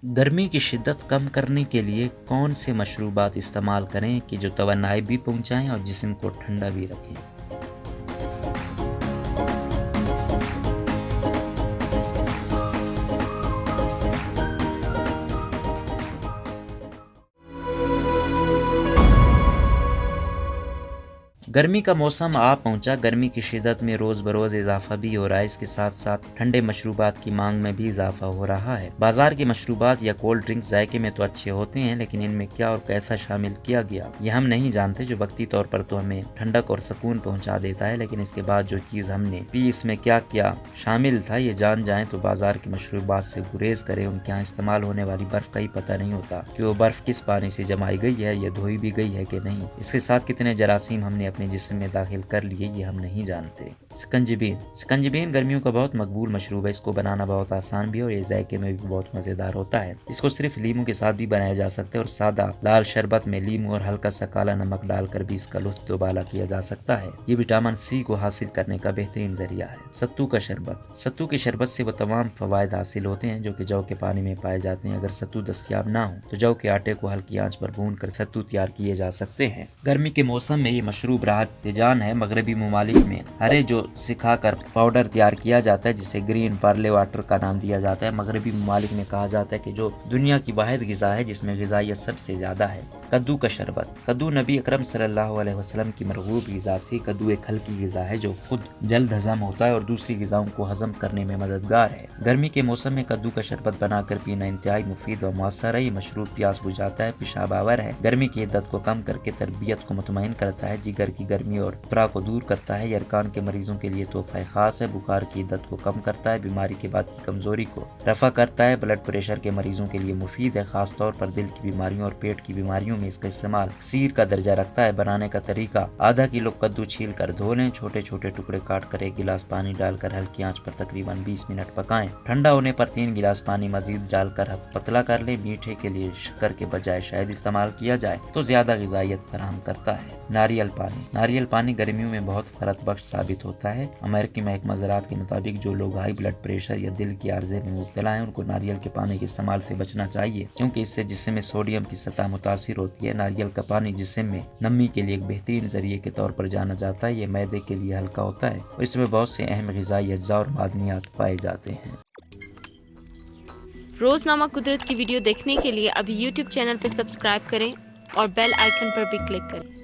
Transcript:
गर्मी की शिद्दत कम करने के लिए कौन से मशरूबात इस्तेमाल करें कि जो तवानाई भी पहुंचाएं और जिस्म को ठंडा भी रखें। गर्मी का मौसम आ पहुंचा। गर्मी की शिद्दत में रोज बरोज इजाफा भी हो रहा है। इसके साथ साथ ठंडे मशरूबात की मांग में भी इजाफा हो रहा है। बाजार के मशरूबात या कोल्ड ड्रिंक्स जायके में तो अच्छे होते हैं, लेकिन इनमें क्या और कैसा शामिल किया गया ये हम नहीं जानते। जो वक्ती तौर पर तो हमें ठंडक और सुकून पहुंचा देता है, लेकिन इसके बाद जो चीज हमने पी इसमें क्या क्या शामिल था ये जान जाए तो बाजार के मशरूबात से गुरेज करें। उनके यहाँ इस्तेमाल होने वाली बर्फ का ही पता नहीं होता कि वो बर्फ किस पानी से जमाई गई है या धोई भी गई है कि नहीं। इसके साथ कितने जरासीम हमने अपने जिस्म में दाखिल कर लिए ये हम नहीं जानते। सिकंजीबीन गर्मियों का बहुत मकबूल मशरूब है। इसको बनाना बहुत आसान भी है और ये जायके में भी बहुत मजेदार होता है। इसको सिर्फ लीमू के साथ भी बनाया जा सकता है और सादा लाल शरबत में लीमू और हल्का सा काला नमक डालकर भी इसका लुत्फ दोबाला किया जा सकता है। ये विटामिन सी को हासिल करने का बेहतरीन जरिया है। सत्तू का शरबत। सत्तू के शरबत से वो तमाम फवायद हासिल होते हैं जो कि जौ के पानी में पाए जाते हैं। अगर सत्तू दस्तयाब ना हो तो जौ के आटे को हल्की आंच पर भून कर सत्तू तैयार किए जा सकते हैं। गर्मी के मौसम में ये मशरूब राहत जान है। मगरबी ममालिक में हरे जो सिखा कर पाउडर तैयार किया जाता है जिसे ग्रीन पार्ले वाटर का नाम दिया जाता है। मगरबी ममालिक में कहा जाता है कि जो दुनिया की वाहिद गिजा है जिसमें गिजाइयत सबसे ज्यादा है। कद्दू का शरबत। कद्दू नबी अकरम सल्लल्लाहु अलैहि वसल्लम की मरगूब गिजा थी। कद्दू एक हल्की गिजा है जो खुद जल्द हजम होता है और दूसरी गिजाओं को हजम करने में मददगार है। गर्मी के मौसम में कद्दू का शरबत बनाकर पीना इंतहाई मुफीद और मुअस्सर है। ये मशरूब प्यास बुझाता है, पेशाब आवर है, गर्मी की इद्दत को कम करके तरबियत को मुतमईन करता है, जिगर की गर्मी और उपरा को दूर करता है। यरकान के मरीजों के लिए तोहफा खास है। बुखार की इद्दत को कम करता है, बीमारी के बाद की कमजोरी को रफा करता है। ब्लड प्रेशर के मरीजों के लिए मुफीद है, खास तौर पर दिल की बीमारियों और पेट की बीमारियों में इसका इस्तेमाल सीर का दर्जा रखता है। बनाने का तरीका: आधा किलो कद्दू छील कर धो लें, छोटे छोटे टुकड़े काट कर 1 गिलास पानी डालकर हल्की आंच पर तकरीबन 20 मिनट पकाएं। ठंडा होने पर 3 गिलास पानी मजीद डालकर पतला कर लें। मीठे के लिए शक्कर के बजाय शहद इस्तेमाल किया जाए तो ज्यादा ग़िज़ाइयत फराहम करता है। नारियल पानी। नारियल पानी गर्मियों में बहुत फरत बख्श साबित होता है। अमेरिकी महकमा ज़राअत के मुताबिक जो लोग हाई ब्लड प्रेशर या दिल की आर्जे में मुब्तला हैं उनको नारियल के पानी के इस्तेमाल से बचना चाहिए, क्योंकि इससे जिस्म में सोडियम की सतह मुतासिर होती है। नारियल का पानी जिस्म में नमी के लिए एक बेहतरीन जरिए के तौर पर जाना जाता है। ये मैदे के लिए हल्का होता है और इसमें बहुत से अहम ग़िज़ाई अज्जा और मादनियात पाए जाते हैं। रोजनामा कुदरत की वीडियो देखने के लिए अभी YouTube चैनल पर सब्सक्राइब करें और बेल आइकन पर भी क्लिक करें।